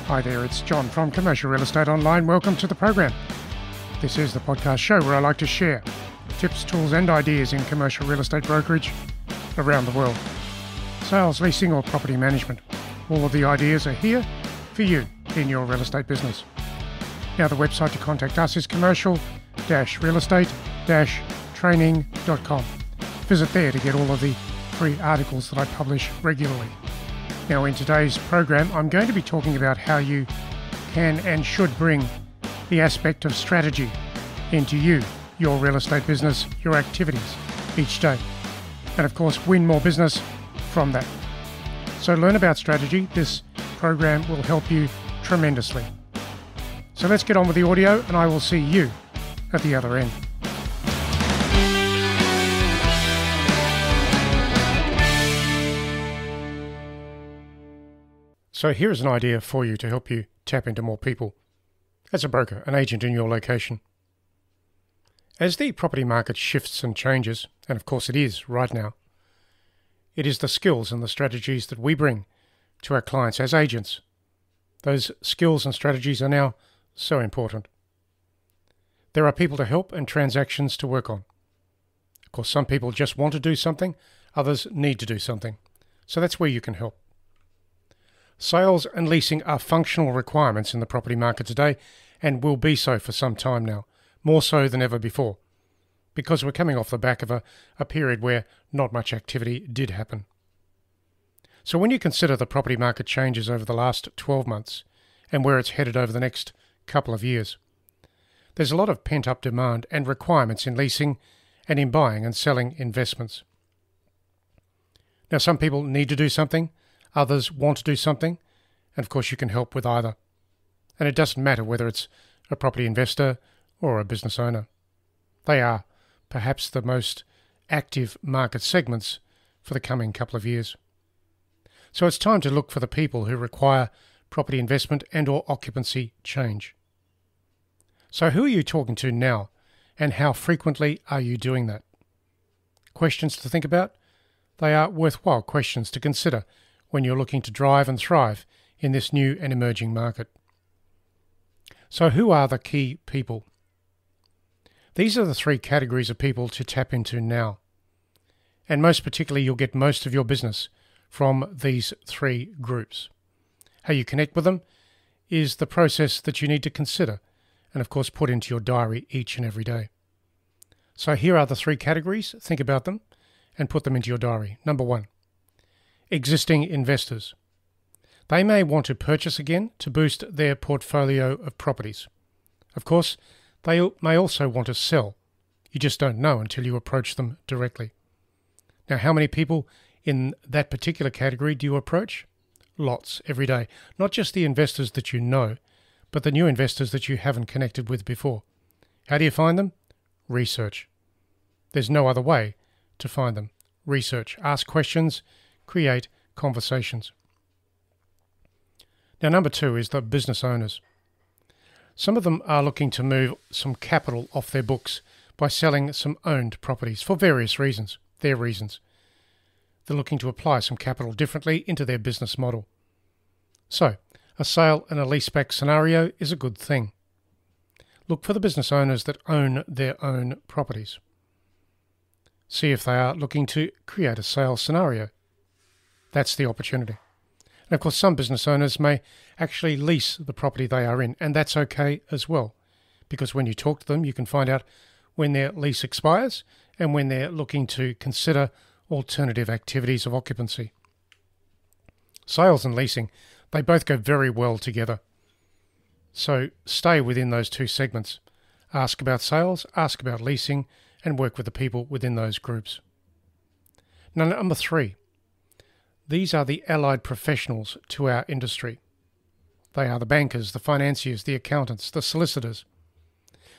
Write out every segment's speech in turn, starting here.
Hi there, it's John from Commercial Real Estate Online. Welcome to the program. This is the podcast show where I like to share tips, tools and ideas in commercial real estate brokerage around the world. Sales, leasing or property management. All of the ideas are here for you in your real estate business. Now the website to contact us is commercial-realestate-training.com. Visit there to get all of the free articles that I publish regularly. Now in today's program, I'm going to be talking about how you can and should bring the aspect of strategy into your real estate business, your activities each day. And of course, win more business from that. So learn about strategy. This program will help you tremendously. So let's get on with the audio and I will see you at the other end. So here's an idea for you to help you tap into more people as a broker, an agent in your location. As the property market shifts and changes, and of course it is right now, it is the skills and the strategies that we bring to our clients as agents. Those skills and strategies are now so important. There are people to help and transactions to work on. Of course, some people just want to do something, others need to do something. So that's where you can help. Sales and leasing are functional requirements in the property market today and will be so for some time now, more so than ever before, because we're coming off the back of a period where not much activity did happen. So when you consider the property market changes over the last 12 months and where it's headed over the next couple of years, there's a lot of pent-up demand and requirements in leasing and in buying and selling investments. Now some people need to do something, others want to do something, and of course you can help with either. And it doesn't matter whether it's a property investor or a business owner. They are perhaps the most active market segments for the coming couple of years. So it's time to look for the people who require property investment and or occupancy change. So who are you talking to now, and how frequently are you doing that? Questions to think about? They are worthwhile questions to consider when you're looking to drive and thrive in this new and emerging market. So who are the key people? These are the three categories of people to tap into now. And most particularly, you'll get most of your business from these three groups. How you connect with them is the process that you need to consider and of course put into your diary each and every day. So here are the three categories. Think about them and put them into your diary. Number one, existing investors. They may want to purchase again to boost their portfolio of properties. Of course, they may also want to sell. You just don't know until you approach them directly. Now, how many people in that particular category do you approach? Lots, every day. Not just the investors that you know, but the new investors that you haven't connected with before. How do you find them? Research. There's no other way to find them. Research. Ask questions. Create conversations. Now, number two is the business owners. Some of them are looking to move some capital off their books by selling some owned properties for various reasons, their reasons. They're looking to apply some capital differently into their business model. So, a sale and a leaseback scenario is a good thing. Look for the business owners that own their own properties. See if they are looking to create a sales scenario. That's the opportunity. And of course, some business owners may actually lease the property they are in, and that's okay as well, because when you talk to them, you can find out when their lease expires and when they're looking to consider alternative activities of occupancy. Sales and leasing, they both go very well together. So stay within those two segments. Ask about sales, ask about leasing, and work with the people within those groups. Now, number three. These are the allied professionals to our industry. They are the bankers, the financiers, the accountants, the solicitors.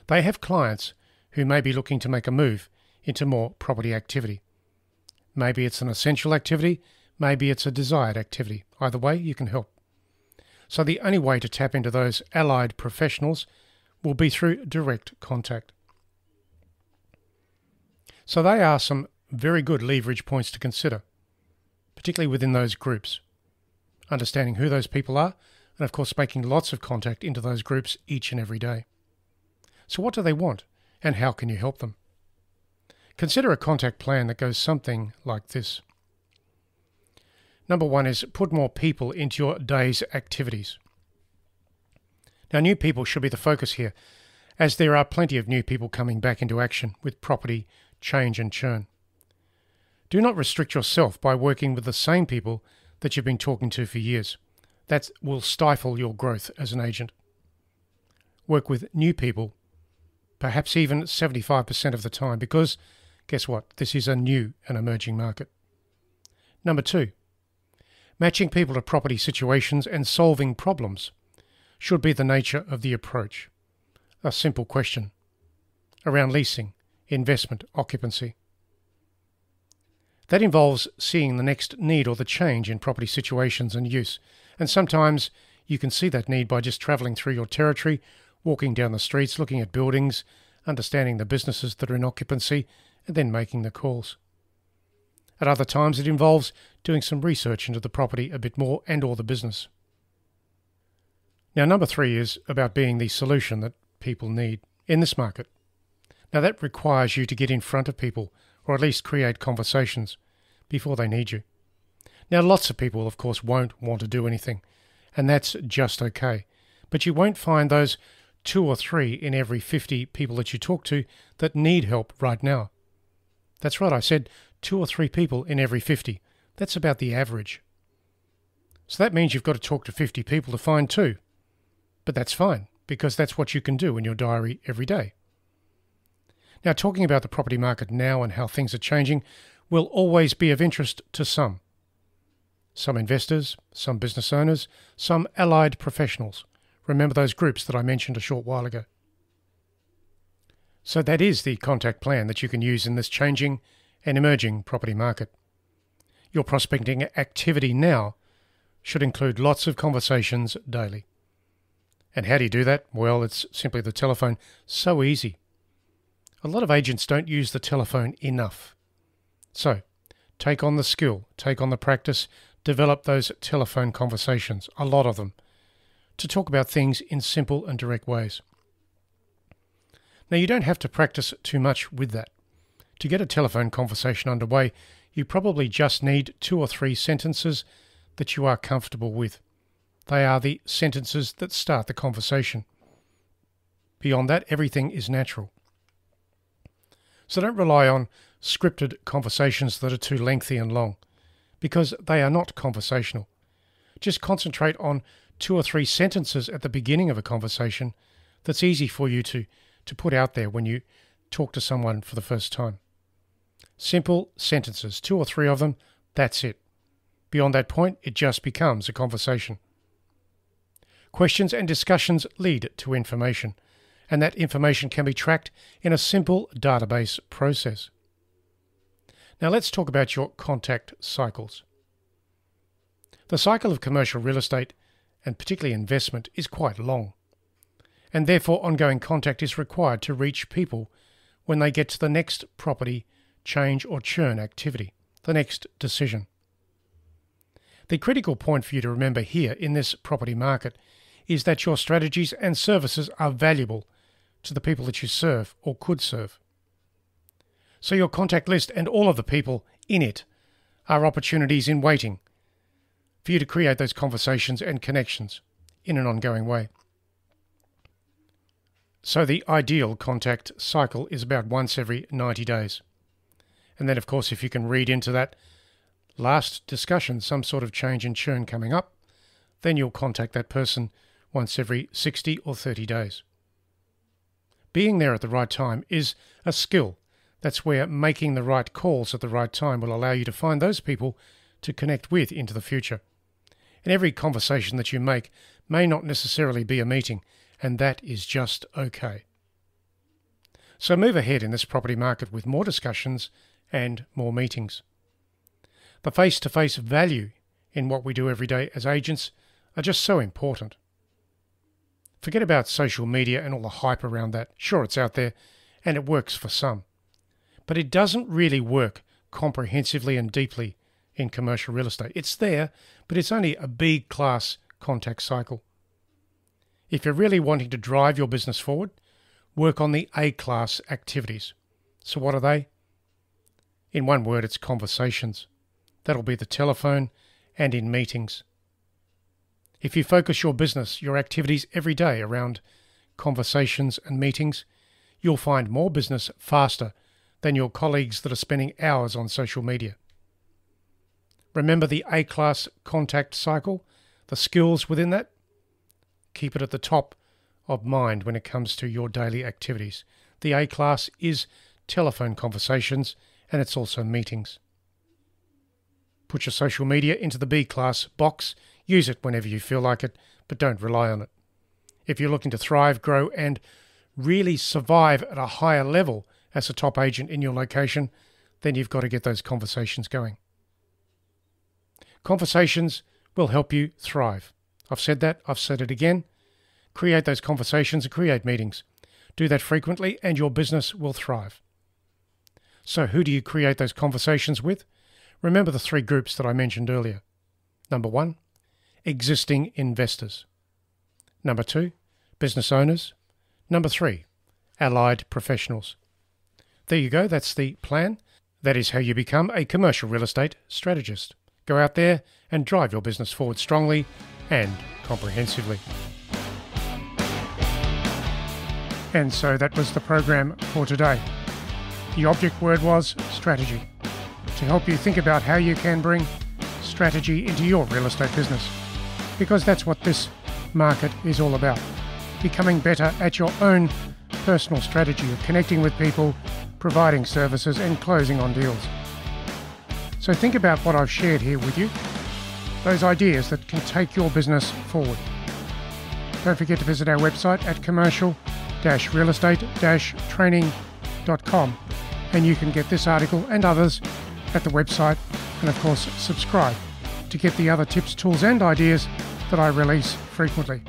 They have clients who may be looking to make a move into more property activity. Maybe it's an essential activity, maybe it's a desired activity. Either way, you can help. So the only way to tap into those allied professionals will be through direct contact. So they are some very good leverage points to consider, particularly within those groups. Understanding who those people are and of course making lots of contact into those groups each and every day. So what do they want, and how can you help them? Consider a contact plan that goes something like this. Number one is put more people into your day's activities. Now, new people should be the focus here, as there are plenty of new people coming back into action with property change and churn. Do not restrict yourself by working with the same people that you've been talking to for years. That will stifle your growth as an agent. Work with new people, perhaps even 75% of the time, because guess what? This is a new and emerging market. Number two, matching people to property situations and solving problems should be the nature of the approach. A simple question around leasing, investment, occupancy. That involves seeing the next need or the change in property situations and use. And sometimes you can see that need by just travelling through your territory, walking down the streets, looking at buildings, understanding the businesses that are in occupancy, and then making the calls. At other times it involves doing some research into the property a bit more and or the business. Now, number three is about being the solution that people need in this market. Now, that requires you to get in front of people, or at least create conversations before they need you. Now, lots of people, of course, won't want to do anything, and that's just okay. But you won't find those 2 or 3 in every 50 people that you talk to that need help right now. That's right, I said 2 or 3 people in every 50. That's about the average. So that means you've got to talk to 50 people to find 2. But that's fine, because that's what you can do in your diary every day. Now, talking about the property market now and how things are changing will always be of interest to some. Some investors, some business owners, some allied professionals. Remember those groups that I mentioned a short while ago. So that is the contact plan that you can use in this changing and emerging property market. Your prospecting activity now should include lots of conversations daily. And how do you do that? Well, it's simply the telephone. So easy. A lot of agents don't use the telephone enough. So, take on the skill, take on the practice, develop those telephone conversations, a lot of them, to talk about things in simple and direct ways. Now, you don't have to practice too much with that. To get a telephone conversation underway, you probably just need 2 or 3 sentences that you are comfortable with. They are the sentences that start the conversation. Beyond that, everything is natural. So don't rely on scripted conversations that are too lengthy and long, because they are not conversational. Just concentrate on 2 or 3 sentences at the beginning of a conversation that's easy for you to put out there when you talk to someone for the first time. Simple sentences, 2 or 3 of them, that's it. Beyond that point, it just becomes a conversation. Questions and discussions lead to information, and that information can be tracked in a simple database process. Now let's talk about your contact cycles. The cycle of commercial real estate, and particularly investment, is quite long, and therefore ongoing contact is required to reach people when they get to the next property change or churn activity, the next decision. The critical point for you to remember here in this property market is that your strategies and services are valuable to the people that you serve or could serve. So your contact list and all of the people in it are opportunities in waiting for you to create those conversations and connections in an ongoing way. So the ideal contact cycle is about once every 90 days. And then, of course, if you can read into that last discussion some sort of change and churn coming up, then you'll contact that person once every 60 or 30 days. Being there at the right time is a skill. That's where making the right calls at the right time will allow you to find those people to connect with into the future. And every conversation that you make may not necessarily be a meeting, and that is just okay. So move ahead in this property market with more discussions and more meetings. The face-to-face value in what we do every day as agents are just so important. Forget about social media and all the hype around that. Sure, it's out there, and it works for some. But it doesn't really work comprehensively and deeply in commercial real estate. It's there, but it's only a B-class contact cycle. If you're really wanting to drive your business forward, work on the A-class activities. So what are they? In one word, it's conversations. That'll be the telephone and in meetings. If you focus your business, your activities every day around conversations and meetings, you'll find more business faster than your colleagues that are spending hours on social media. Remember the A-class contact cycle, the skills within that? Keep it at the top of mind when it comes to your daily activities. The A-class is telephone conversations, and it's also meetings. Put your social media into the B-class box. Use it whenever you feel like it, but don't rely on it. If you're looking to thrive, grow, and really survive at a higher level as a top agent in your location, then you've got to get those conversations going. Conversations will help you thrive. I've said that, I've said it again. Create those conversations and create meetings. Do that frequently and your business will thrive. So who do you create those conversations with? Remember the 3 groups that I mentioned earlier. Number 1, existing investors. Number 2, business owners. Number 3, allied professionals. There you go, that's the plan. That is how you become a commercial real estate strategist. Go out there and drive your business forward strongly and comprehensively. And so that was the program for today. The object word was strategy, to help you think about how you can bring strategy into your real estate business, because that's what this market is all about. Becoming better at your own personal strategy of connecting with people, providing services and closing on deals. So think about what I've shared here with you, those ideas that can take your business forward. Don't forget to visit our website at commercial-real-estate-training.com, and you can get this article and others at the website, and of course subscribe to get the other tips, tools and ideas that I release frequently.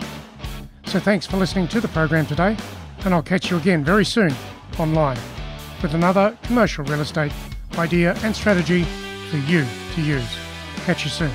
So thanks for listening to the program today, and I'll catch you again very soon online with another commercial real estate idea and strategy for you to use. Catch you soon.